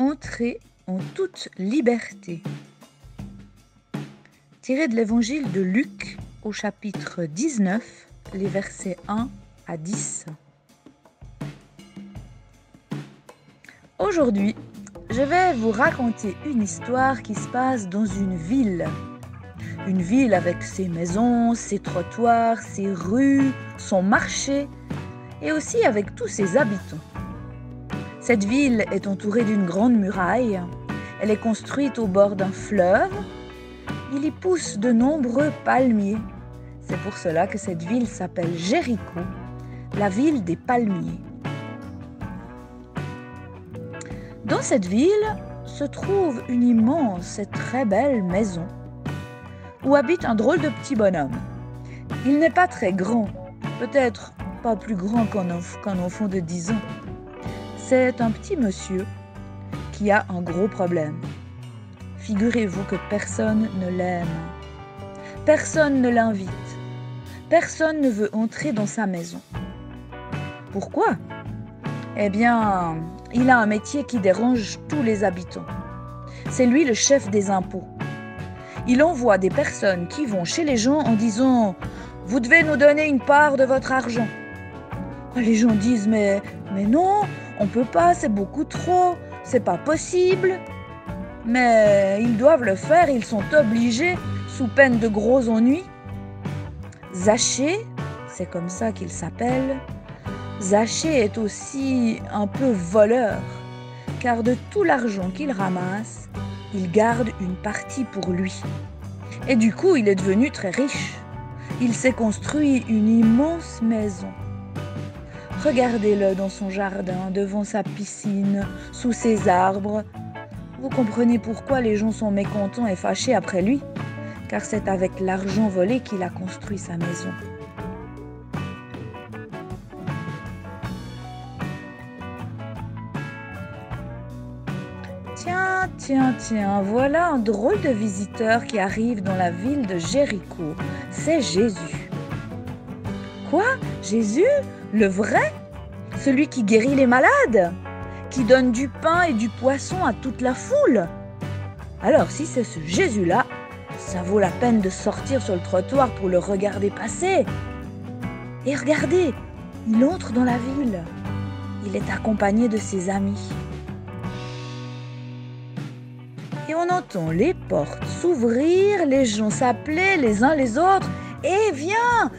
Entrez en toute liberté. Tiré de l'évangile de Luc au chapitre 19, les versets 1 à 10. Aujourd'hui, je vais vous raconter une histoire qui se passe dans une ville. Une ville avec ses maisons, ses trottoirs, ses rues, son marché et aussi avec tous ses habitants. Cette ville est entourée d'une grande muraille. Elle est construite au bord d'un fleuve. Il y pousse de nombreux palmiers. C'est pour cela que cette ville s'appelle Jéricho, la ville des palmiers. Dans cette ville se trouve une immense et très belle maison où habite un drôle de petit bonhomme. Il n'est pas très grand, peut-être pas plus grand qu'un enfant de 10 ans. C'est un petit monsieur qui a un gros problème. Figurez-vous que personne ne l'aime. Personne ne l'invite. Personne ne veut entrer dans sa maison. Pourquoi ? Eh bien, il a un métier qui dérange tous les habitants. C'est lui le chef des impôts. Il envoie des personnes qui vont chez les gens en disant « Vous devez nous donner une part de votre argent ». Les gens disent « Mais non, on peut pas, c'est beaucoup trop, c'est pas possible ». Mais ils doivent le faire, ils sont obligés, sous peine de gros ennuis. Zachée, c'est comme ça qu'il s'appelle, Zachée est aussi un peu voleur, car de tout l'argent qu'il ramasse, il garde une partie pour lui. Et du coup, il est devenu très riche. Il s'est construit une immense maison. Regardez-le dans son jardin, devant sa piscine, sous ses arbres. Vous comprenez pourquoi les gens sont mécontents et fâchés après lui, car c'est avec l'argent volé qu'il a construit sa maison. Tiens, voilà un drôle de visiteur qui arrive dans la ville de Jéricho. C'est Jésus. Quoi ? Jésus ? Le vrai ? Celui qui guérit les malades ? Qui donne du pain et du poisson à toute la foule? Alors, si c'est ce Jésus-là, ça vaut la peine de sortir sur le trottoir pour le regarder passer. Et regardez, il entre dans la ville. Il est accompagné de ses amis. Et on entend les portes s'ouvrir, les gens s'appeler les uns les autres. « Eh, viens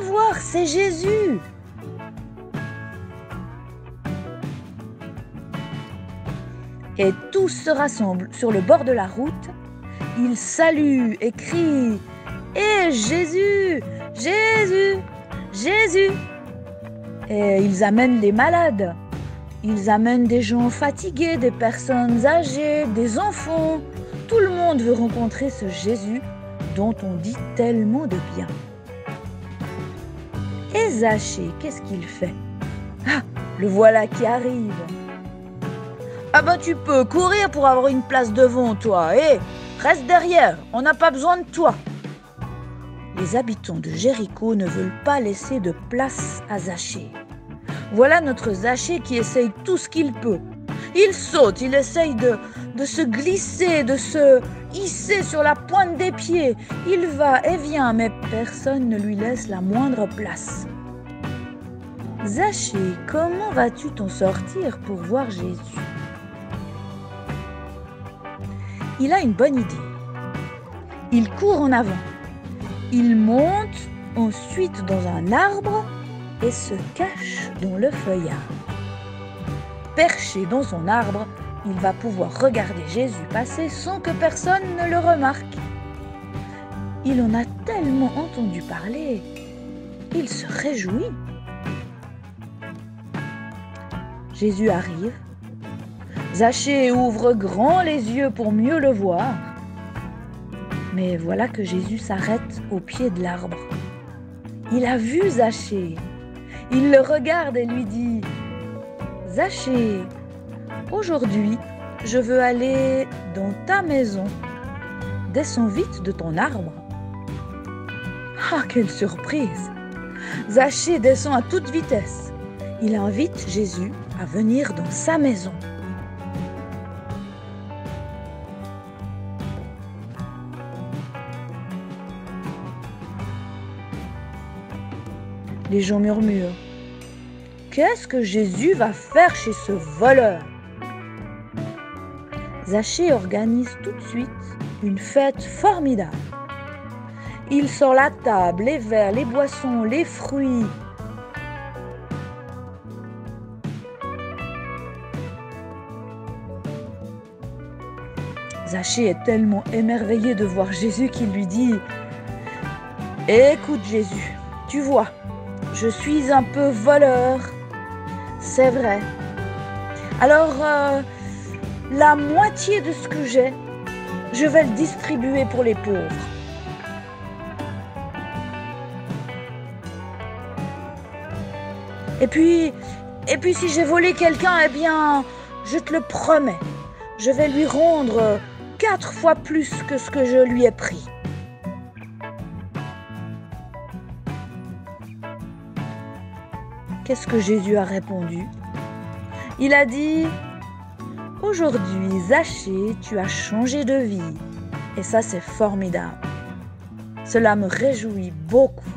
voir, c'est Jésus !» Et tous se rassemblent sur le bord de la route. Ils saluent et crient « Eh, Jésus, Jésus, Jésus !» Et ils amènent les malades. Ils amènent des gens fatigués, des personnes âgées, des enfants. Tout le monde veut rencontrer ce Jésus dont on dit tellement de bien. Et Zachée, qu'est-ce qu'il fait ? Ah, le voilà qui arrive. Ah ben tu peux courir pour avoir une place devant toi. Reste derrière, on n'a pas besoin de toi. Les habitants de Jéricho ne veulent pas laisser de place à Zachée. Voilà notre Zachée qui essaye tout ce qu'il peut. Il saute, il essaye de se glisser, de se hisser sur la pointe des pieds. Il va et vient, mais personne ne lui laisse la moindre place. Zachée, comment vas-tu t'en sortir pour voir Jésus ? Il a une bonne idée. Il court en avant. Il monte ensuite dans un arbre et se cache dans le feuillage. Perché dans son arbre, il va pouvoir regarder Jésus passer sans que personne ne le remarque. Il en a tellement entendu parler, il se réjouit. Jésus arrive. Zachée ouvre grand les yeux pour mieux le voir. Mais voilà que Jésus s'arrête au pied de l'arbre. Il a vu Zachée. Il le regarde et lui dit « Zachée, aujourd'hui, je veux aller dans ta maison. Descends vite de ton arbre. » Ah, quelle surprise! Zachée descend à toute vitesse. Il invite Jésus à venir dans sa maison. Les gens murmurent: qu'est-ce que Jésus va faire chez ce voleur? Zachée organise tout de suite une fête formidable. Il sort la table, les verres, les boissons, les fruits. Zachée est tellement émerveillé de voir Jésus qu'il lui dit: écoute Jésus, tu vois, je suis un peu voleur, c'est vrai. Alors, la moitié de ce que j'ai, je vais le distribuer pour les pauvres. Et puis si j'ai volé quelqu'un, eh bien, je te le promets, je vais lui rendre 4 fois plus que ce que je lui ai pris. Qu'est-ce que Jésus a répondu? Il a dit: aujourd'hui, Zachée, tu as changé de vie. Et ça, c'est formidable. Cela me réjouit beaucoup.